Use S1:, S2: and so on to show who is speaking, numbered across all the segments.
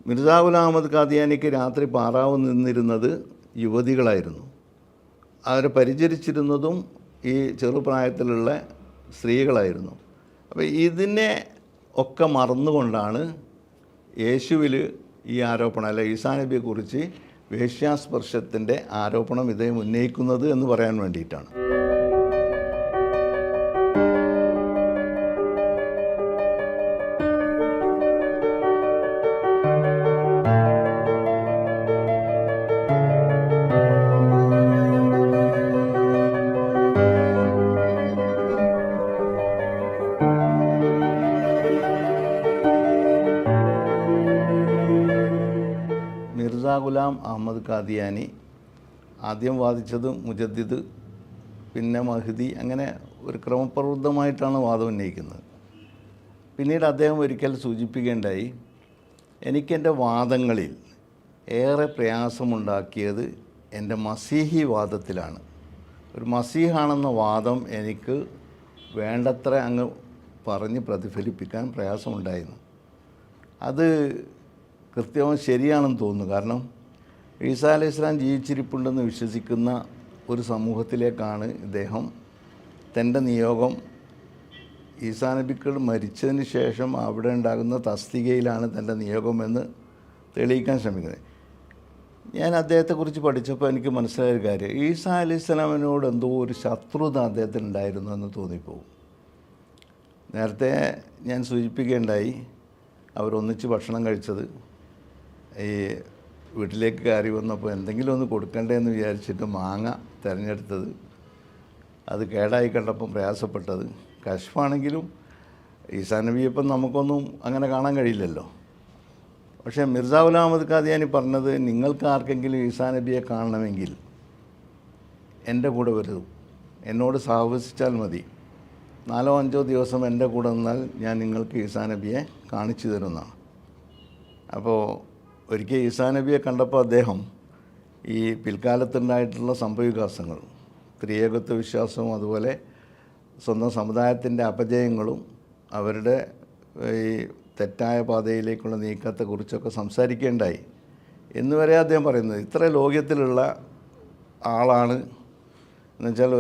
S1: മിർസാ ഗുലാം അഹമ്മദ് ഖാദിയാനിക്ക് രാത്രി പാറാവ് നിന്നിരുന്നത് യുവതികളായിരുന്നു. അവരെ പരിചരിച്ചിരുന്നതും ഈ ചെറുപ്രായത്തിലുള്ള സ്ത്രീകളായിരുന്നു. അപ്പോൾ ഇതിനെ ഒക്കെ മറന്നുകൊണ്ടാണ് യേശുവിൽ ഈ ആരോപണം, അല്ല ഈസാ നബിയെക്കുറിച്ച് വേശ്യാസ്പർശത്തിൻ്റെ ആരോപണം ഇദ്ദേഹം ഉന്നയിക്കുന്നത് എന്ന് പറയാൻ വേണ്ടിയിട്ടാണ്. മിർസാ ഗുലാം അഹമ്മദ് ഖാദിയാനി ആദ്യം വാദിച്ചത് മുജദ്ദിദ്, പിന്നെ മഹ്ദി, അങ്ങനെ ഒരു ക്രമപ്രവൃത്തമായിട്ടാണ് വാദം ഉന്നയിക്കുന്നത്. പിന്നീട് അദ്ദേഹം ഒരിക്കൽ സൂചിപ്പിക്കേണ്ടായി, എനിക്കെൻ്റെ വാദങ്ങളിൽ ഏറെ പ്രയാസമുണ്ടാക്കിയത് എൻ്റെ മസീഹി വാദത്തിലാണ്. ഒരു മസീഹാണെന്ന വാദം എനിക്ക് വേണ്ടത്ര അങ്ങ് പറഞ്ഞ് പ്രതിഫലിപ്പിക്കാൻ പ്രയാസമുണ്ടായിരുന്നു. അത് കൃത്യവും ശരിയാണെന്ന് തോന്നുന്നു. കാരണം ഈസാ അലൈഹി ഇസ്ലാം ജീവിച്ചിരിപ്പുണ്ടെന്ന് വിശ്വസിക്കുന്ന ഒരു സമൂഹത്തിലേക്കാണ് ഇദ്ദേഹം തൻ്റെ നിയോഗം ഈസാ നബിക്കൾ മരിച്ചതിന് ശേഷം അവിടെ ഉണ്ടാകുന്ന തസ്തികയിലാണ് തൻ്റെ നിയോഗമെന്ന് തെളിയിക്കാൻ ശ്രമിക്കുന്നത്. ഞാൻ അദ്ദേഹത്തെക്കുറിച്ച് പഠിച്ചപ്പോൾ എനിക്ക് മനസ്സിലായ ഒരു കാര്യം, ഈസാ അലൈഹി ഇസ്ലാമിനോട് എന്തോ ഒരു ശത്രുത അദ്ദേഹത്തിന് ഉണ്ടായിരുന്നു എന്ന് തോന്നിപ്പോകും. നേരത്തെ ഞാൻ സൂചിപ്പിക്കുകയുണ്ടായി, അവരൊന്നിച്ച് ഭക്ഷണം കഴിച്ചത്, ഈ വീട്ടിലേക്ക് കയറി വന്നപ്പോൾ എന്തെങ്കിലും ഒന്ന് കൊടുക്കണ്ടേ എന്ന് വിചാരിച്ചിട്ട് മാങ്ങ തിരഞ്ഞെടുത്തത്, അത് കേടായി കണ്ടപ്പം പ്രയാസപ്പെട്ടത്. കശ്ഫാണെങ്കിലും ഈസാ നബിയപ്പം നമുക്കൊന്നും അങ്ങനെ കാണാൻ കഴിയില്ലല്ലോ. പക്ഷേ മിർസാ ഗുലാം അഹമ്മദ് ഖാദിയാനി പറഞ്ഞത്, നിങ്ങൾക്ക് ആർക്കെങ്കിലും ഈസാ നബിയെ കാണണമെങ്കിൽ എൻ്റെ കൂടെ വരും, എന്നോട് സഹവസിച്ചാൽ മതി, 4-5 ദിവസം എൻ്റെ കൂടെ നിന്നാൽ ഞാൻ നിങ്ങൾക്ക് ഈസാ നബിയെ കാണിച്ചു തരുന്നതാണ്. അപ്പോൾ ഒരിക്കൽ ഈസാ നബിയെ കണ്ടപ്പോൾ അദ്ദേഹം ഈ പിൽക്കാലത്തുണ്ടായിട്ടുള്ള സംഭവവികാസങ്ങൾ, ത്രിയേകത്വ വിശ്വാസവും അതുപോലെ സ്വന്തം സമുദായത്തിൻ്റെ അപജയങ്ങളും അവരുടെ ഈ തെറ്റായ പാതയിലേക്കുള്ള നീക്കത്തെക്കുറിച്ചൊക്കെ സംസാരിക്കേണ്ടായി എന്നുവരെ അദ്ദേഹം പറയുന്നത്. ഇത്ര ലോകത്തിലുള്ള ആളാണ് എന്നുവെച്ചാൽ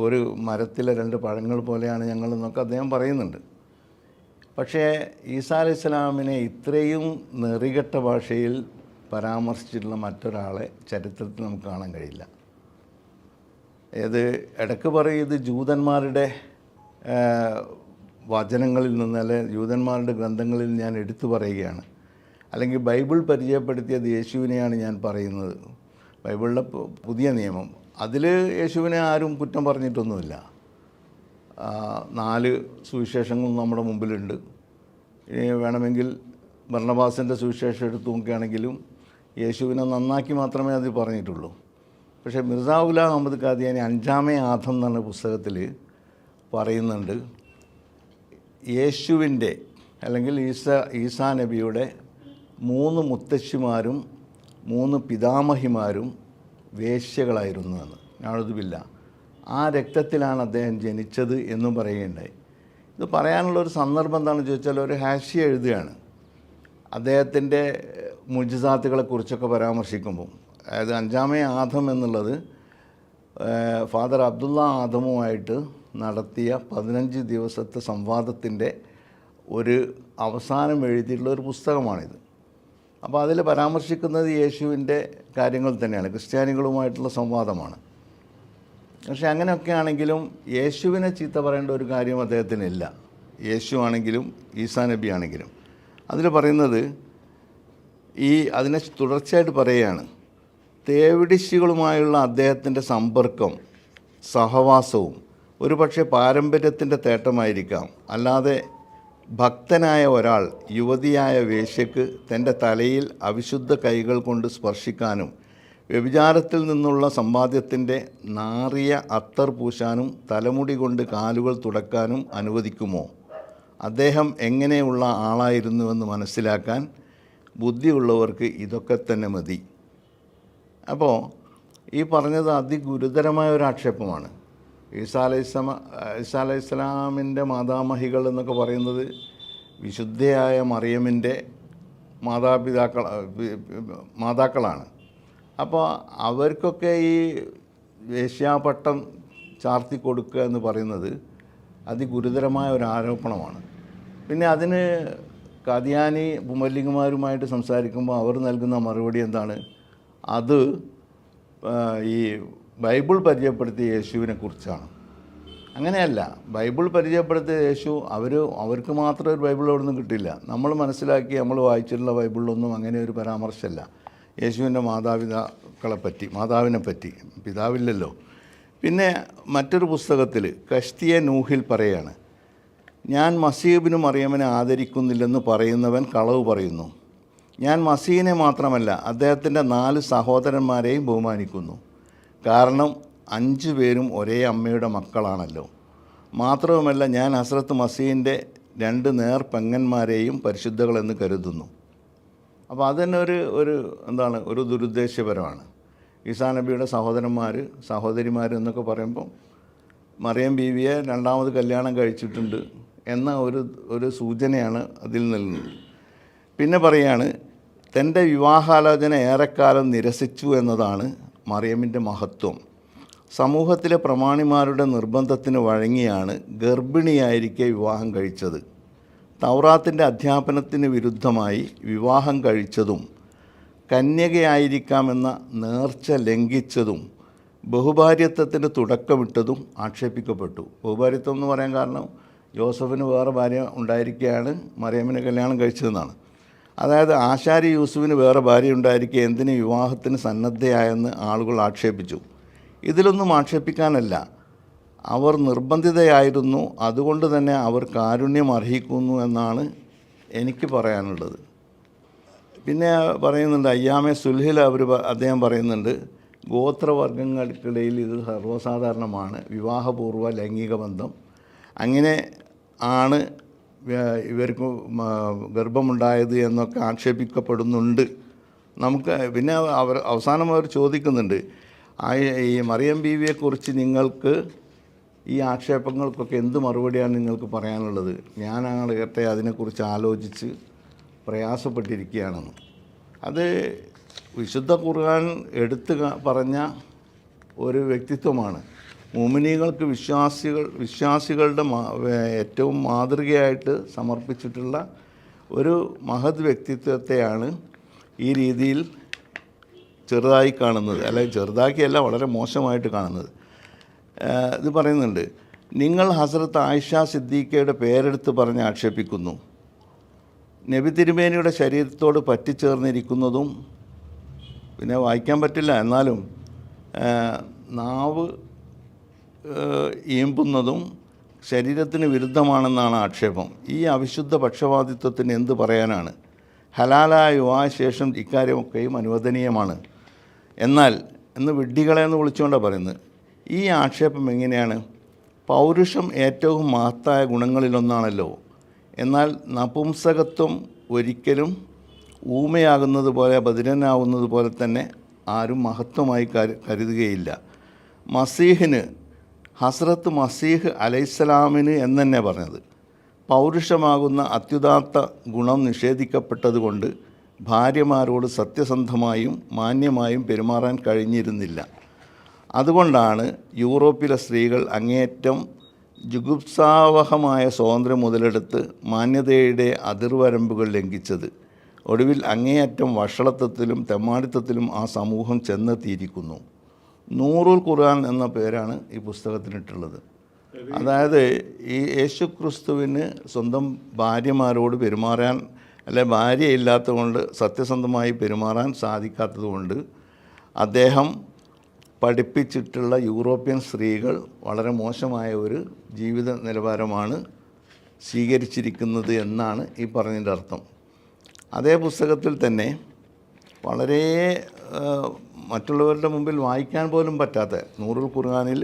S1: ഒരു മരത്തിലെ 2 പഴങ്ങൾ പോലെയാണ് ഞങ്ങളെന്നൊക്കെ അദ്ദേഹം പറയുന്നുണ്ട്. പക്ഷേ ഈസാ അലൈഹി ഇസ്ലാമിനെ ഇത്രയും നെറികെട്ട ഭാഷയിൽ പരാമർശിച്ചിട്ടുള്ള മറ്റൊരാളെ ചരിത്രത്തിൽ നമുക്ക് കാണാൻ കഴിയില്ല. ഇടയ്ക്ക് പറയും ഇത് ജൂതന്മാരുടെ വചനങ്ങളിൽ നിന്ന്, അല്ലെ ജൂതന്മാരുടെ ഗ്രന്ഥങ്ങളിൽ ഞാൻ എടുത്തു പറയുകയാണ്, അല്ലെങ്കിൽ ബൈബിൾ പരിചയപ്പെടുത്തിയത് യേശുവിനെയാണ് ഞാൻ പറയുന്നത്, ബൈബിളിലെ പുതിയ നിയമം, അതിൽ യേശുവിനെ ആരും കുറ്റം പറഞ്ഞിട്ടൊന്നുമില്ല. 4 സുവിശേഷങ്ങളും നമ്മുടെ മുമ്പിലുണ്ട്. ഇനി വേണമെങ്കിൽ ബർണബാസിൻ്റെ സുവിശേഷം എടുത്തു നോക്കുകയാണെങ്കിലും യേശുവിനെ നന്നാക്കി മാത്രമേ അത് പറഞ്ഞിട്ടുള്ളൂ. പക്ഷേ മിർസാ ഗുലാം അഹമ്മദ് ഖാദിയാനി 5-ാമേ ആദം എന്ന പുസ്തകത്തിൽ പറയുന്നുണ്ട്, യേശുവിൻ്റെ അല്ലെങ്കിൽ ഈസാ നബിയുടെ 3 മുത്തശ്ശിമാരും 3 പിതാമഹിമാരും വേശ്യകളായിരുന്നു എന്ന്. നഅൂദുബില്ലാ. ആ രക്തത്തിലാണ് അദ്ദേഹം ജനിച്ചത് എന്നും പറയുകയുണ്ടായി. ഇത് പറയാനുള്ളൊരു സന്ദർഭം എന്താണെന്ന് ചോദിച്ചാൽ, ഒരു ഹാഷിയ എഴുതുകയാണ് അദ്ദേഹത്തിൻ്റെ മുഅ്ജിസാത്തുകളെക്കുറിച്ചൊക്കെ പരാമർശിക്കുമ്പോൾ. അതായത് 5-ാമേ ആദം എന്നുള്ളത് ഫാദർ അബ്ദുള്ള ആദമുമായിട്ട് നടത്തിയ 15 ദിവസത്തെ സംവാദത്തിൻ്റെ ഒരു അവസാനം എഴുതിയിട്ടുള്ള ഒരു പുസ്തകമാണിത്. അപ്പോൾ അതിൽ പരാമർശിക്കുന്നത് യേശുവിൻ്റെ കാര്യങ്ങൾ തന്നെയാണ്, ക്രിസ്ത്യാനികളുമായിട്ടുള്ള സംവാദമാണ്. പക്ഷേ അങ്ങനെയൊക്കെ ആണെങ്കിലും യേശുവിനെ ചീത്ത പറയേണ്ട ഒരു കാര്യം അദ്ദേഹത്തിനില്ല. യേശു ആണെങ്കിലും ഈസാ നബി ആണെങ്കിലും അതിൽ പറയുന്നത്, അതിനെ തുടർച്ചയായിട്ട് പറയുകയാണ്, തേവിടിശികളുമായുള്ള അദ്ദേഹത്തിൻ്റെ സമ്പർക്കം സഹവാസവും ഒരു പക്ഷേ പാരമ്പര്യത്തിൻ്റെ തേട്ടമായിരിക്കാം, അല്ലാതെ ഭക്തനായ ഒരാൾ യുവതിയായ വേശ്യക്ക് തൻ്റെ തലയിൽ അവിശുദ്ധ കൈകൾ കൊണ്ട് സ്പർശിക്കാനും വ്യഭിചാരത്തിൽ നിന്നുള്ള സമ്പാദ്യത്തിൻ്റെ നാറിയ അത്തർ പൂശാനും തലമുടി കൊണ്ട് കാലുകൾ തുടക്കാനും അനുവദിക്കുമോ? അദ്ദേഹം എങ്ങനെയുള്ള ആളായിരുന്നുവെന്ന് മനസ്സിലാക്കാൻ ബുദ്ധിയുള്ളവർക്ക് ഇതൊക്കെ തന്നെ മതി. അപ്പോൾ ഈ പറഞ്ഞത് അതിഗുരുതരമായ ഒരു ആക്ഷേപമാണ്. ഈസാ അലൈഹി ഇസ്ലാമിൻ്റെ മാതാമഹികൾ എന്നൊക്കെ പറയുന്നത് വിശുദ്ധയായ മറിയമിൻ്റെ മാതാക്കളാണ്. അപ്പോൾ അവർക്കൊക്കെ ഈ വേശ്യാപട്ടം ചാർത്തി കൊടുക്കുക എന്ന് പറയുന്നത് അതിഗുരുതരമായ ഒരു ആരോപണമാണ്. പിന്നെ അതിന് കാദിയാനി മുമല്ലിങ്ങുമാരുമായിട്ട് സംസാരിക്കുമ്പോൾ അവർ നൽകുന്ന മറുപടി എന്താണ്? അത് ഈ ബൈബിൾ പരിചയപ്പെടുത്തിയ യേശുവിനെ കുറിച്ചാണ്. അങ്ങനെയല്ല, ബൈബിൾ പരിചയപ്പെടുത്തിയ യേശു അവർക്ക് മാത്രം ഒരു ബൈബിൾ അവിടെ കിട്ടില്ല. നമ്മൾ മനസ്സിലാക്കി നമ്മൾ വായിച്ചിട്ടുള്ള ബൈബിളിലൊന്നും അങ്ങനെ ഒരു പരാമർശമല്ല യേശുവിൻ്റെ മാതാവിനെ പറ്റി. പിതാവില്ലല്ലോ. പിന്നെ മറ്റൊരു പുസ്തകത്തിൽ കശ്തിയ നൂഹിൽ പറയാണ്, ഞാൻ മസീബിനും മറിയമിനെ ആദരിക്കുന്നില്ലെന്ന് പറയുന്നവൻ കളവ് പറയുന്നു. ഞാൻ മസീഹിനെ മാത്രമല്ല അദ്ദേഹത്തിൻ്റെ 4 സഹോദരന്മാരെയും ബഹുമാനിക്കുന്നു. കാരണം 5 പേരും ഒരേ അമ്മയുടെ മക്കളാണല്ലോ. മാത്രവുമല്ല ഞാൻ ഹസ്രത്ത് മസീഹിൻ്റെ 2 നേർ പെങ്ങന്മാരെയും പരിശുദ്ധകളെന്ന് കരുതുന്നു. അപ്പോൾ അതുതന്നെ ഒരു ദുരുദ്ദേശ്യപരമാണ്. ഈസാ നബിയുടെ സഹോദരിമാർ എന്നൊക്കെ പറയുമ്പോൾ മറിയം ബീവിയെ 2ാമത് കല്യാണം കഴിച്ചിട്ടുണ്ട് എന്ന ഒരു സൂചനയാണ് അതിൽ നൽകുന്നത്. പിന്നെ പറയാണ്, തൻ്റെ വിവാഹാലോചന ഏറെക്കാലം നിരസിച്ചു എന്നതാണ് മറിയമിൻ്റെ മഹത്വം. സമൂഹത്തിലെ പ്രമാണിമാരുടെ നിർബന്ധത്തിന് വഴങ്ങിയാണ് ഗർഭിണിയായിരിക്കെ വിവാഹം കഴിച്ചത്. തൗറാത്തിൻ്റെ അധ്യാപനത്തിന് വിരുദ്ധമായി വിവാഹം കഴിച്ചതും കന്യകയായിരിക്കാമെന്ന നേർച്ച ലംഘിച്ചതും ബഹുഭാര്യത്വത്തിന് തുടക്കമിട്ടതും ആക്ഷേപിക്കപ്പെട്ടു. ബഹുഭാര്യത്വം എന്ന് പറയാൻ കാരണം യോസഫിന് വേറെ ഭാര്യ ഉണ്ടായിരിക്കുകയാണ് മറിയമിനെ കല്യാണം കഴിച്ചതെന്നാണ്. അതായത് ആശാരി യൂസുഫിന് വേറെ ഭാര്യ ഉണ്ടായിരിക്കെ എന്തിന് വിവാഹത്തിന് സന്നദ്ധയായെന്ന് ആളുകൾ ആക്ഷേപിച്ചു. ഇതിലൊന്നും ആക്ഷേപിക്കാനല്ല, അവർ നിർബന്ധിതയായിരുന്നു, അതുകൊണ്ട് തന്നെ അവർ കാരുണ്യം അർഹിക്കുന്നു എന്നാണ് എനിക്ക് പറയാനുള്ളത്. പിന്നെ പറയുന്നുണ്ട്, അയ്യാമെ സുൽഹിൽ അദ്ദേഹം പറയുന്നുണ്ട്, ഗോത്രവർഗങ്ങൾക്കിടയിൽ ഇത് സർവ്വസാധാരണമാണ് വിവാഹപൂർവ്വ ലൈംഗിക ബന്ധം. അങ്ങനെ ആണ് ഇവർക്ക് ഗർഭമുണ്ടായത് എന്നൊക്കെ ആക്ഷേപിക്കപ്പെടുന്നുണ്ട്. പിന്നെ അവസാനം അവർ ചോദിക്കുന്നുണ്ട്, ഈ മറിയം ബീവിയെക്കുറിച്ച് നിങ്ങൾക്ക് ഈ ആക്ഷേപങ്ങൾക്കൊക്കെ എന്ത് മറുപടിയാണ് നിങ്ങൾക്ക് പറയാനുള്ളത്? ഞാനാകട്ടെ അതിനെക്കുറിച്ച് ആലോചിച്ച് പ്രയാസപ്പെട്ടിരിക്കുകയാണെന്ന്. അത് വിശുദ്ധ ഖുർആൻ എടുത്ത് പറഞ്ഞ ഒരു വ്യക്തിത്വമാണ്. മുഅ്മിനീങ്ങൾക്ക് വിശ്വാസികളുടെ ഏറ്റവും മാതൃകയായിട്ട് സമർപ്പിച്ചിട്ടുള്ള ഒരു മഹത് വ്യക്തിത്വത്തെയാണ് ഈ രീതിയിൽ ചെറുതായി കാണുന്നത്, അല്ലെങ്കിൽ ചെറുതാക്കിയല്ല, വളരെ മോശമായിട്ട് കാണുന്നത്. ഇത് പറയുന്നുണ്ട്, നിങ്ങൾ ഹസ്രത്ത് ആയിഷ സിദ്ദീഖയുടെ പേരെടുത്ത് പറഞ്ഞ് ആക്ഷേപിക്കുന്നു. നബി തിരുമേനിയുടെ ശരീരത്തോട് പറ്റിച്ചേർന്നിരിക്കുന്നതും, പിന്നെ വായിക്കാൻ പറ്റില്ല എന്നാലും നാവ് ഈമ്പുന്നതും ശരീരത്തിന് വിരുദ്ധമാണെന്നാണ് ആക്ഷേപം. ഈ അവിശുദ്ധ പക്ഷപാതിത്വത്തിന് എന്ത് പറയാനാണ്? ഹലാലായ വിവാഹ ശേഷം ഇക്കാര്യമൊക്കെയും അനുവദനീയമാണ്. എന്നാൽ എന്ന് വിഡ്ഢികളെന്ന് വിളിച്ചുകൊണ്ടാണ് പറയുന്നത്. ഈ ആക്ഷേപം എങ്ങനെയാണ്? പൗരുഷം ഏറ്റവും മഹത്തായ ഗുണങ്ങളിലൊന്നാണല്ലോ. എന്നാൽ നപുംസകത്വം ഒരിക്കലും ഊമയാകുന്നത് പോലെ ബധിരനാവുന്നത് പോലെ തന്നെ ആരും മഹത്വമായി കരുതുകയില്ല. മസീഹിന്, ഹസ്രത്ത് മസീഹ് അലൈഹിസ്സലാമിന് എന്ന് തന്നെ പറഞ്ഞത്, പൗരുഷമാകുന്ന അത്യുദാത്ത ഗുണം നിഷേധിക്കപ്പെട്ടതുകൊണ്ട് ഭാര്യമാരോട് സത്യസന്ധമായും മാന്യമായും പെരുമാറാൻ കഴിഞ്ഞിരുന്നില്ല. അതുകൊണ്ടാണ് യൂറോപ്പിലെ സ്ത്രീകൾ അങ്ങേയറ്റം ജുഗുപ്സാവഹമായ സ്വാതന്ത്ര്യം മുതലെടുത്ത് മാന്യതയുടെ അതിർവരമ്പുകൾ ലംഘിച്ചത്. ഒടുവിൽ അങ്ങേയറ്റം വഷളത്വത്തിലും തെമ്മാടിത്തത്തിലും ആ സമൂഹം ചെന്നെത്തിയിരിക്കുന്നു. നൂറുൽ ഖുർആൻ എന്ന പേരാണ് ഈ പുസ്തകത്തിനിട്ടുള്ളത്. അതായത് ഈ യേശുക്രിസ്തുവിന് സ്വന്തം ഭാര്യമാരോട് പെരുമാറാൻ, അല്ലെ ഭാര്യയില്ലാത്തതുകൊണ്ട് സത്യസന്ധമായി പെരുമാറാൻ സാധിക്കാത്തതുകൊണ്ട് അദ്ദേഹം പഠിപ്പിച്ചിട്ടുള്ള യൂറോപ്യൻ സ്ത്രീകൾ വളരെ മോശമായ ഒരു ജീവിത നിലവാരമാണ് സ്വീകരിച്ചിരിക്കുന്നത് എന്നാണ് ഈ പറഞ്ഞതിൻ്റെ അർത്ഥം. അതേ പുസ്തകത്തിൽ തന്നെ വളരെ മറ്റുള്ളവരുടെ മുമ്പിൽ വായിക്കാൻ പോലും പറ്റാത്ത നൂറുൽ ഖുർആനിൽ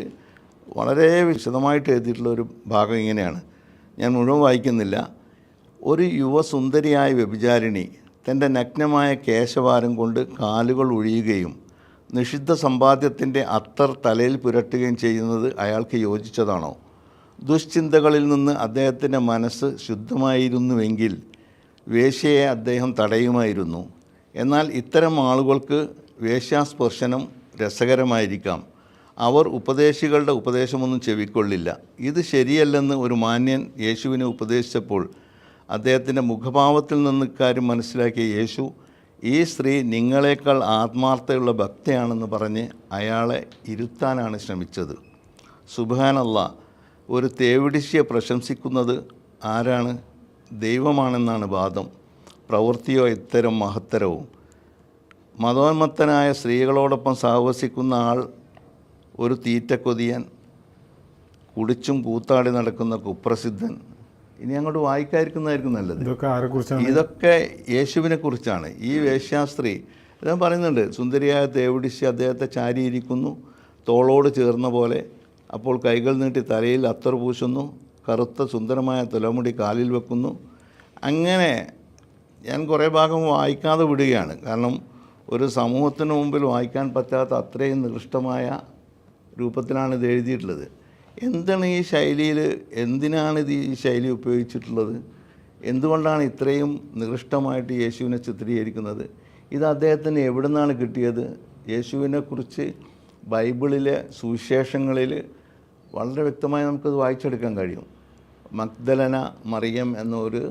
S1: വളരെ വിശദമായിട്ട് എഴുതിയിട്ടുള്ളൊരു ഭാഗം ഇങ്ങനെയാണ്, ഞാൻ മുഴുവൻ വായിക്കുന്നില്ല. ഒരു യുവസുന്ദരിയായ വ്യഭിചാരിണി തൻ്റെ നഗ്നമായ കേശവാരം കൊണ്ട് കാലുകൾ ഒഴിയുകയും നിഷിദ്ധ സമ്പാദ്യത്തിൻ്റെ അത്തർ തലയിൽ പുരട്ടുകയും ചെയ്യുന്നത് അയാൾക്ക് യോജിച്ചതാണോ? ദുശ്ചിന്തകളിൽ നിന്ന് അദ്ദേഹത്തിൻ്റെ മനസ്സ് ശുദ്ധമായിരുന്നുവെങ്കിൽ വേശ്യയെ അദ്ദേഹം തടയുമായിരുന്നു. എന്നാൽ ഇത്തരം ആളുകൾക്ക് വേശ്യാസ്പർശനം രസകരമായിരിക്കാം. അവർ ഉപദേശികളുടെ ഉപദേശമൊന്നും ചെവിക്കൊള്ളില്ല. ഇത് ശരിയല്ലെന്ന് ഒരു മാന്യൻ യേശുവിനെ ഉപദേശിച്ചപ്പോൾ അദ്ദേഹത്തിൻ്റെ മുഖഭാവത്തിൽ നിന്ന് ഇക്കാര്യം മനസ്സിലാക്കിയ യേശു, ഈ സ്ത്രീ നിങ്ങളെക്കാൾ ആത്മാർത്ഥതയുള്ള ഭക്തയാണെന്ന് പറഞ്ഞ് അയാളെ ഇരുത്താനാണ് ശ്രമിച്ചത്. സുബ്ഹാനല്ലാഹ്, ഒരു തേവിടിശ്യെ പ്രശംസിക്കുന്നത് ആരാണ്? ദൈവമാണെന്നാണ് വാദം. പ്രവൃത്തിയോ ഇത്തരം മഹത്തരവും. മതോന്മത്തനായ സ്ത്രീകളോടൊപ്പം സഹവസിക്കുന്ന ആൾ ഒരു തീറ്റക്കൊതിയൻ, കുടിച്ചും കൂത്താടി നടക്കുന്ന കുപ്രസിദ്ധൻ. ഇനി അങ്ങോട്ട് വായിക്കാതിരിക്കുന്നതായിരിക്കും നല്ലത്. ഇതൊക്കെ യേശുവിനെ കുറിച്ചാണ്. ഈ വേശ്യാസ്ത്രീ ഞാൻ പറയുന്നുണ്ട്, സുന്ദരിയായ തേവിടിശ്യ അദ്ദേഹത്തെ ചാരിയിരിക്കുന്നു, തോളോട് ചേർന്ന പോലെ. അപ്പോൾ കൈകൾ നീട്ടി തലയിൽ അത്തർ പൂശുന്നു, കറുത്ത സുന്ദരമായ തലമുടി കാലിൽ വെക്കുന്നു. അങ്ങനെ ഞാൻ കുറേ ഭാഗം വായിക്കാതെ വിടുകയാണ്. കാരണം ഒരു സമൂഹത്തിന് മുമ്പിൽ വായിക്കാൻ പറ്റാത്ത അത്രയും നികൃഷ്ടമായ രൂപത്തിലാണ് ഇത് എഴുതിയിട്ടുള്ളത്. എന്താണ് ഈ ശൈലിയിൽ, എന്തിനാണ് ഇത് ഈ ശൈലി ഉപയോഗിച്ചിട്ടുള്ളത്? എന്തുകൊണ്ടാണ് ഇത്രയും നികൃഷ്ടമായിട്ട് യേശുവിനെ ചിത്രീകരിക്കുന്നത്? ഇത് അദ്ദേഹത്തിന് എവിടെ നിന്നാണ് കിട്ടിയത്? യേശുവിനെക്കുറിച്ച് ബൈബിളിലെ സുവിശേഷങ്ങളിൽ വളരെ വ്യക്തമായി നമുക്കത് വായിച്ചെടുക്കാൻ കഴിയും. മഗ്ദലന മറിയം എന്നൊരു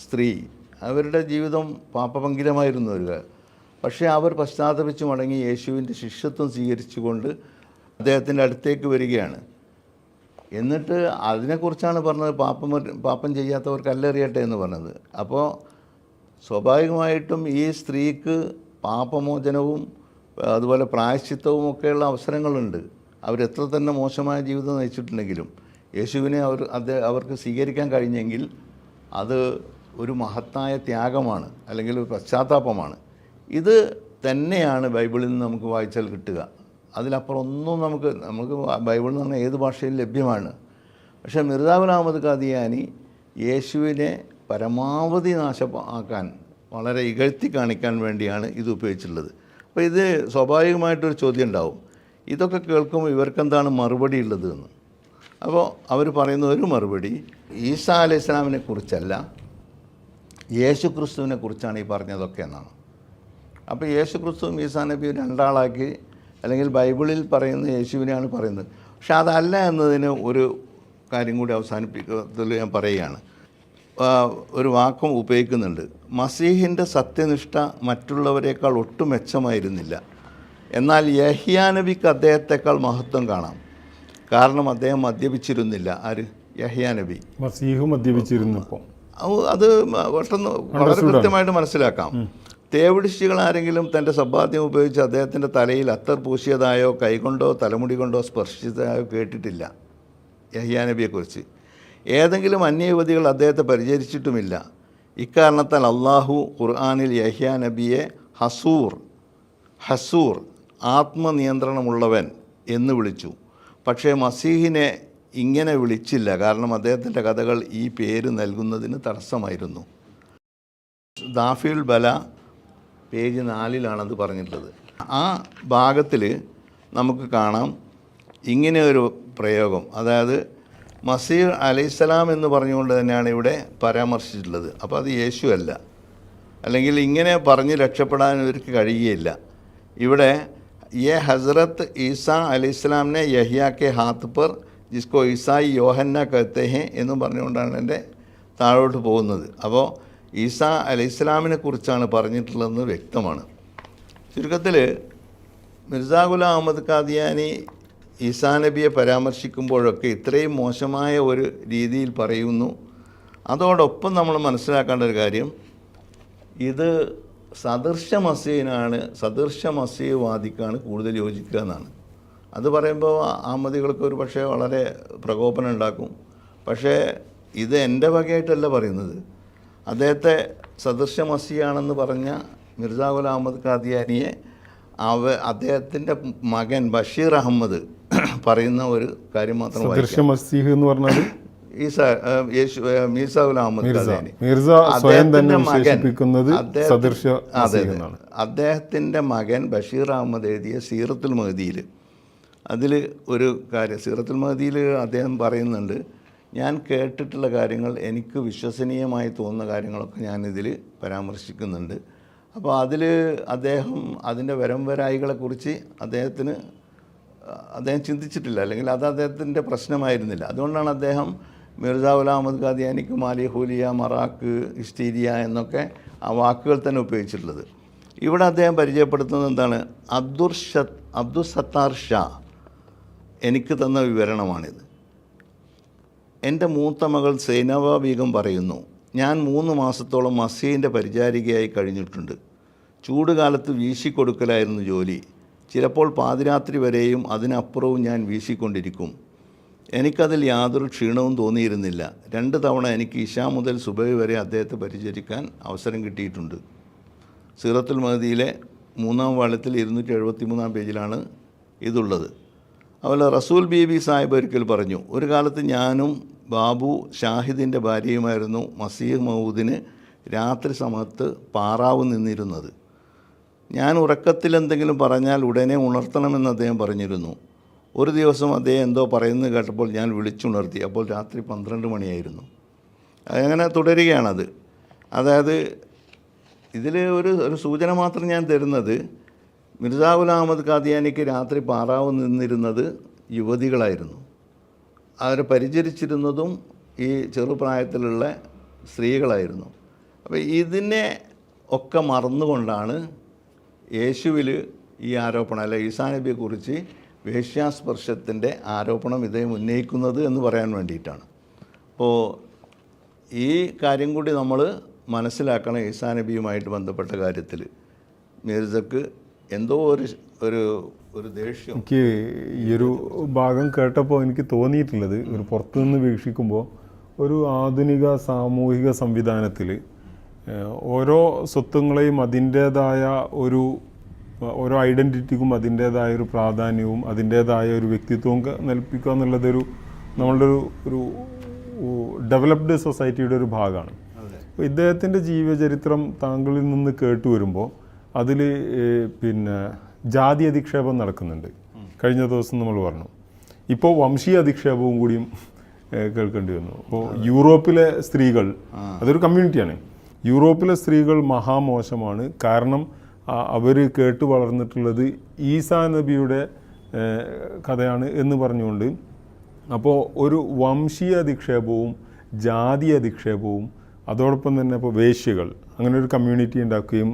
S1: സ്ത്രീ, അവരുടെ ജീവിതം പാപഭംഗിരമായിരുന്നു ഒരു. പക്ഷേ അവർ പശ്ചാത്തപിച്ച് മടങ്ങി യേശുവിൻ്റെ ശിഷ്യത്വം സ്വീകരിച്ചുകൊണ്ട് അദ്ദേഹത്തിൻ്റെ അടുത്തേക്ക് വരികയാണ്. എന്നിട്ട് അതിനെക്കുറിച്ചാണ് പറഞ്ഞത്, പാപം ചെയ്യാത്തവർ കല്ലെറിയട്ടെ എന്ന് പറഞ്ഞത്. അപ്പോൾ സ്വാഭാവികമായിട്ടും ഈ സ്ത്രീക്ക് പാപമോചനവും അതുപോലെ പ്രായശ്ചിത്തവും ഒക്കെയുള്ള അവസരങ്ങളുണ്ട്. അവരെത്ര തന്നെ മോശമായ ജീവിതം നയിച്ചിട്ടുണ്ടെങ്കിലും യേശുവിനെ അവർക്ക് സ്വീകരിക്കാൻ കഴിഞ്ഞെങ്കിൽ അത് ഒരു മഹത്തായ ത്യാഗമാണ്, അല്ലെങ്കിൽ ഒരു പശ്ചാത്താപമാണ്. ഇത് തന്നെയാണ് ബൈബിളിൽ നിന്ന് നമുക്ക് വായിച്ചാൽ കിട്ടുക. അതിലപ്പുറം ഒന്നും നമുക്ക് ബൈബിളിൽ നിന്ന് പറഞ്ഞാൽ ഏത് ഭാഷയിൽ ലഭ്യമാണ്. പക്ഷേ മിർസാ ഗുലാം അഹമ്മദ് ഖാദിയാനി യേശുവിനെ പരമാവധി നാശമാക്കാൻ, വളരെ ഇകഴ്ത്തി കാണിക്കാൻ വേണ്ടിയാണ് ഇത് ഉപയോഗിച്ചിട്ടുള്ളത്. അപ്പോൾ ഇത് സ്വാഭാവികമായിട്ടൊരു ചോദ്യം ഉണ്ടാവും, ഇതൊക്കെ കേൾക്കുമ്പോൾ ഇവർക്കെന്താണ് മറുപടി ഉള്ളത് എന്ന്. അപ്പോൾ അവർ പറയുന്ന ഒരു മറുപടി, ഈസാ അലൈഹി ഇസ്ലാമിനെ കുറിച്ചല്ല, യേശു ക്രിസ്തുവിനെ കുറിച്ചാണ് ഈ പറഞ്ഞതൊക്കെ എന്നാണ്. അപ്പോൾ യേശു ക്രിസ്തുവും ഈസാ നബിയും രണ്ടാളാക്കി, അല്ലെങ്കിൽ ബൈബിളിൽ പറയുന്ന യേശുവിനെയാണ് പറയുന്നത്. പക്ഷെ അതല്ല എന്നതിന് ഒരു കാര്യം കൂടി അവസാനിപ്പിക്കുന്നതിൽ ഞാൻ പറയുകയാണ്. ഒരു വാക്കും ഉപയോഗിക്കുന്നുണ്ട്, മസീഹിൻ്റെ സത്യനിഷ്ഠ മറ്റുള്ളവരെക്കാൾ ഒട്ടും മെച്ചമായിരുന്നില്ല. എന്നാൽ യഹ്യാ നബിക്ക് അദ്ദേഹത്തെക്കാൾ മഹത്വം കാണാം. കാരണം അദ്ദേഹം മദ്യപിച്ചിരുന്നില്ല. ആര്? യഹ്യാ നബി.
S2: മസീഹ് മദ്യപിച്ചിരുന്നപ്പോൾ
S1: അത് പെട്ടെന്ന് വളരെ കൃത്യമായിട്ട് മനസ്സിലാക്കാം. തേവിടിശ്ശികൾ ആരെങ്കിലും തൻ്റെ സമ്പാദ്യം ഉപയോഗിച്ച് അദ്ദേഹത്തിൻ്റെ തലയിൽ അത്തർ പൂശിയതായോ കൈകൊണ്ടോ തലമുടി കൊണ്ടോ സ്പർശിച്ചതായോ കേട്ടിട്ടില്ല യഹ്യാ നബിയെക്കുറിച്ച്. ഏതെങ്കിലും അന്യയുവതികൾ അദ്ദേഹത്തെ പരിചരിച്ചിട്ടുമില്ല. ഇക്കാരണത്താൽ അള്ളാഹു ഖുർആനിൽ യഹ്യാ നബിയെ ഹസൂർ ആത്മനിയന്ത്രണമുള്ളവൻ എന്ന് വിളിച്ചു. പക്ഷേ മസീഹിനെ ഇങ്ങനെ വിളിച്ചില്ല, കാരണം അദ്ദേഹത്തിൻ്റെ കഥകൾ ഈ പേര് നൽകുന്നതിന് തടസ്സമായിരുന്നു. ദാഫിയുൽ ബല പേജ് 4-ലാണത് പറഞ്ഞിട്ടുള്ളത്. ആ ഭാഗത്തിൽ നമുക്ക് കാണാം ഇങ്ങനെ ഒരു പ്രയോഗം, അതായത് മസീഹ് അലൈഹിസ്സലാം എന്ന് പറഞ്ഞുകൊണ്ട് തന്നെയാണ് ഇവിടെ പരാമർശിച്ചിട്ടുള്ളത്. അപ്പോൾ അത് യേശു അല്ല, അല്ലെങ്കിൽ ഇങ്ങനെ പറഞ്ഞ് രക്ഷപ്പെടാൻ ഇവർക്ക് കഴിയുകയില്ല. ഇവിടെ ये हज़रत ईसा अलैहिस्सलाम ने यहिया के हाथ पर जिसको ईसाई യോഹന്ന कहते हैं എന്നും പറഞ്ഞുകൊണ്ടാണ് എൻ്റെ താഴോട്ട് പോകുന്നത്. അപ്പോൾ ഈസാ അലൈഹിസ്സലാമിനെ കുറിച്ചാണ് പറഞ്ഞിട്ടുള്ളതെന്ന് വ്യക്തമാണ്. ചുരുക്കത്തിൽ മിർസാ ഗുലാം അഹമ്മദ് ഖാദിയാനി ഈസാ നബിയെ പരാമർശിക്കുമ്പോഴൊക്കെ ഇത്രയും മോശമായ ഒരു രീതിയിൽ പറയുന്നു. അതോടൊപ്പം നമ്മൾ മനസ്സിലാക്കേണ്ട ഒരു കാര്യം, ഇത് സദൃശ മസീഹ്വാദിക്കാണ് കൂടുതൽ യോജിക്കുക എന്നാണ്. അത് പറയുമ്പോൾ അഹമ്മദികൾക്ക് ഒരു പക്ഷേ വളരെ പ്രകോപനം ഉണ്ടാക്കും. പക്ഷേ ഇത് എൻ്റെ വകയായിട്ടല്ല പറയുന്നത്. അദ്ദേഹത്തെ സദൃശ മസീഹാണെന്ന് പറഞ്ഞ മിർസാ ഗുലാം അഹമ്മദ് ഖാദിയാനിയെ അദ്ദേഹത്തിൻ്റെ മകൻ ബഷീർ അഹമ്മദ് പറയുന്ന ഒരു കാര്യം മാത്രം വായിക്കാം.
S2: മസീഹ് എന്ന് പറഞ്ഞാൽ
S1: മിർസാ ഗുലാം അഹമ്മദ് ഖാദിയാനി, അദ്ദേഹത്തിൻ്റെ മകൻ ബഷീർ അഹമ്മദ് എഴുതിയ സീറത്തുൽ മഹദിയിൽ അതിൽ ഒരു കാര്യം, സീറത്തുൽ മഹദിയിൽ അദ്ദേഹം പറയുന്നുണ്ട്, ഞാൻ കേട്ടിട്ടുള്ള കാര്യങ്ങൾ, എനിക്ക് വിശ്വസനീയമായി തോന്നുന്ന കാര്യങ്ങളൊക്കെ ഞാനിതിൽ പരാമർശിക്കുന്നുണ്ട്. അപ്പോൾ അതിൽ അദ്ദേഹം അതിൻ്റെ വരായികളെക്കുറിച്ച് അദ്ദേഹം ചിന്തിച്ചിട്ടില്ല, അല്ലെങ്കിൽ അത് അദ്ദേഹത്തിൻ്റെ പ്രശ്നമായിരുന്നില്ല. അതുകൊണ്ടാണ് അദ്ദേഹം മിർസ ഗുലാം അഹമ്മദ് ഖാദിയാനിക്ക് മാലിയ ഹൂലിയ, മറാക്ക്, ഹിസ്റ്റീരിയ എന്നൊക്കെ ആ വാക്കുകൾ തന്നെ ഉപയോഗിച്ചിട്ടുള്ളത്. ഇവിടെ അദ്ദേഹം പരിചയപ്പെടുത്തുന്നത് എന്താണ്? അബ്ദുൽ സത്താർ ഷാ എനിക്ക് തന്ന വിവരണമാണിത്. എൻ്റെ മൂത്ത മകൾ സൈനബ ബീഗം പറയുന്നു, ഞാൻ 3 മാസത്തോളം മസീഹിൻ്റെ പരിചാരികയായി കഴിഞ്ഞിട്ടുണ്ട്. ചൂടുകാലത്ത് വീശിക്കൊടുക്കലായിരുന്നു ജോലി. ചിലപ്പോൾ പാതിരാത്രി വരെയും അതിനപ്പുറവും ഞാൻ വീശിക്കൊണ്ടിരിക്കും. എനിക്കതിൽ യാതൊരു ക്ഷീണവും തോന്നിയിരുന്നില്ല. 2 തവണ എനിക്ക് ഇശാ മുതൽ സുബഹി വരെ അദ്ദേഹത്തെ പരിചരിക്കാൻ അവസരം കിട്ടിയിട്ടുണ്ട്. സീറത്തുൽ മഹദിയിലെ 3-ാം വാള്യത്തിൽ 273-ാം പേജിലാണ് ഇതുള്ളത്. അതുപോലെ റസൂൽ ബീബി സാഹിബ് ഒരിക്കൽ പറഞ്ഞു, ഒരു കാലത്ത് ഞാനും ബാബു ഷാഹിദിൻ്റെ ഭാര്യയുമായിരുന്നു മസീഹ് മൗദിന് രാത്രി സമയത്ത് പാറാവ് നിന്നിരുന്നത്. ഞാൻ ഉറക്കത്തിൽ എന്തെങ്കിലും പറഞ്ഞാൽ ഉടനെ ഉണർത്തണമെന്ന് അദ്ദേഹം പറഞ്ഞിരുന്നു. ഒരു ദിവസം അദ്ദേഹം എന്തോ പറയുന്നത് കേട്ടപ്പോൾ ഞാൻ വിളിച്ചുണർത്തി. അപ്പോൾ രാത്രി 12 മണിയായിരുന്നു. അങ്ങനെ തുടരുകയാണത്. അതായത് ഇതിൽ ഒരു സൂചന മാത്രം ഞാൻ തരുന്നത്, മിർസ ഗുലാം അഹമ്മദ് ഖാദിയാനിക്ക് രാത്രി പാറാവ് നിന്നിരുന്നത് യുവതികളായിരുന്നു. അവരെ പരിചരിച്ചിരുന്നതും ഈ ചെറുപ്രായത്തിലുള്ള സ്ത്രീകളായിരുന്നു. അപ്പോൾ ഇതിനെ ഒക്കെ മറന്നുകൊണ്ടാണ് യേശുവിൽ ഈ ആരോപണം, അല്ല ഈസാ നബിയെക്കുറിച്ച് വേശ്യാസ്പർശത്തിൻ്റെ ആരോപണം ഇദ്ദേഹം ഉന്നയിക്കുന്നത് എന്ന് പറയാൻ വേണ്ടിയിട്ടാണ്. അപ്പോൾ ഈ കാര്യം കൂടി നമ്മൾ മനസ്സിലാക്കണം. ഈസാ നബിയുമായിട്ട് ബന്ധപ്പെട്ട കാര്യത്തിൽ മിർസക്ക് എന്തോ ഒരു ദേഷ്യം.
S2: എനിക്ക് ഈ ഒരു ഭാഗം കേട്ടപ്പോൾ എനിക്ക് തോന്നിയിട്ടുള്ളത്, ഒരു പുറത്തുനിന്ന് വീക്ഷിക്കുമ്പോൾ ഒരു ആധുനിക സാമൂഹിക സംവിധാനത്തിൽ ഓരോ സ്വത്വങ്ങളെയും അതിൻ്റേതായ ഓരോ ഐഡൻറ്റിറ്റിക്കും അതിൻ്റേതായ ഒരു പ്രാധാന്യവും അതിൻ്റേതായ ഒരു വ്യക്തിത്വവും നൽപ്പിക്കുക എന്നുള്ളതൊരു നമ്മളുടെ ഒരു ഡെവലപ്ഡ് സൊസൈറ്റിയുടെ ഒരു ഭാഗമാണ്. അപ്പോൾ ഇദ്ദേഹത്തിൻ്റെ ജീവചരിത്രം താങ്കളിൽ നിന്ന് കേട്ടു വരുമ്പോൾ അതിൽ പിന്നെ ജാതി അധിക്ഷേപം നടക്കുന്നുണ്ട്. കഴിഞ്ഞ ദിവസം നമ്മൾ പറഞ്ഞു. ഇപ്പോൾ വംശീയ അധിക്ഷേപവും കൂടിയും കേൾക്കേണ്ടി വന്നു. അപ്പോൾ യൂറോപ്പിലെ സ്ത്രീകൾ, അതൊരു കമ്മ്യൂണിറ്റിയാണ്. യൂറോപ്പിലെ സ്ത്രീകൾ മഹാമോശമാണ്. കാരണം അവർ കേട്ട് വളർന്നിട്ടുള്ളത് ഈസാ നബിയുടെ കഥയാണ് എന്ന് പറഞ്ഞുകൊണ്ട്, അപ്പോൾ ഒരു വംശീയ അധിക്ഷേപവും ജാതി അധിക്ഷേപവും അതോടൊപ്പം തന്നെ ഇപ്പോൾ വേശ്യകൾ അങ്ങനെ ഒരു കമ്മ്യൂണിറ്റി ഉണ്ടാക്കുകയും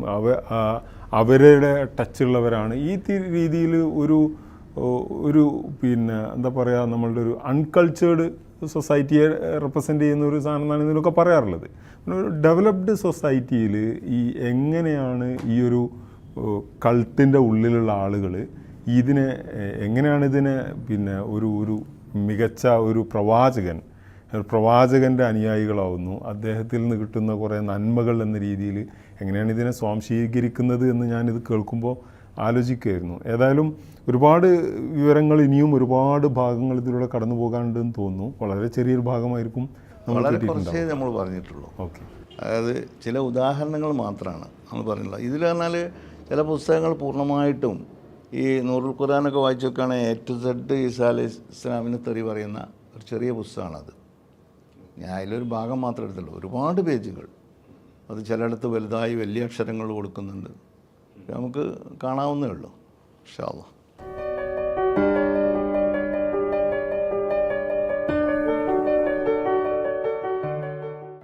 S2: അവരുടെ ടച്ചുള്ളവരാണ് ഈ രീതിയിൽ ഒരു പിന്നെ എന്താ പറയുക, നമ്മളുടെ ഒരു അൺകൾച്ചേർഡ് സൊസൈറ്റിയെ റെപ്രസെൻ്റ് ചെയ്യുന്ന ഒരു സാധനം എന്നാണ് ഇതിലൊക്കെ പറയാറുള്ളത്. ഒരു ഡെവലപ്ഡ് സൊസൈറ്റിയിൽ എങ്ങനെയാണ് ഈ ഒരു കൾട്ടിൻ്റെ ഉള്ളിലുള്ള ആളുകൾ എങ്ങനെയാണ് ഇതിനെ പിന്നെ ഒരു മികച്ച ഒരു പ്രവാചകൻ്റെ അനുയായികളാവുന്നു, അദ്ദേഹത്തിൽ നിന്ന് കിട്ടുന്ന കുറേ നന്മകൾ എന്ന രീതിയിൽ എങ്ങനെയാണ് ഇതിനെ സ്വാംശീകരിക്കുന്നത് എന്ന് ഞാനിത് കേൾക്കുമ്പോൾ ആലോചിക്കുകയായിരുന്നു. ഏതായാലും ഒരുപാട് വിവരങ്ങൾ, ഇനിയും ഒരുപാട് ഭാഗങ്ങൾ ഇതിലൂടെ കടന്നു പോകാനുണ്ടെന്ന് തോന്നുന്നു. വളരെ ചെറിയൊരു ഭാഗമായിരിക്കും
S1: വളരെ കുറച്ചേ നമ്മൾ പറഞ്ഞിട്ടുള്ളൂ.
S2: ഓക്കെ, അതായത്
S1: ചില ഉദാഹരണങ്ങൾ മാത്രമാണ് നമ്മൾ പറഞ്ഞിട്ടുള്ളത്. ഇതിൽ പറഞ്ഞാൽ ചില പുസ്തകങ്ങൾ പൂർണ്ണമായിട്ടും ഈ നൂറുൽ ഖുർആനൊക്കെ വായിച്ചു നോക്കുകയാണെങ്കിൽ A to Z ഈസാ അലൈഹി ഇസ്ലാമിന് തെറി പറയുന്ന ഒരു ചെറിയ പുസ്തകമാണത്. ഞാൻ അതിലൊരു ഭാഗം മാത്രമേ എടുത്തുള്ളൂ. ഒരുപാട് പേജുകൾ, അത് ചിലയിടത്ത് വലുതായി വലിയ അക്ഷരങ്ങൾ കൊടുക്കുന്നുണ്ട്. നമുക്ക് കാണാവുന്നേ ഉള്ളൂ. ഇൻഷാ അല്ലാഹ്.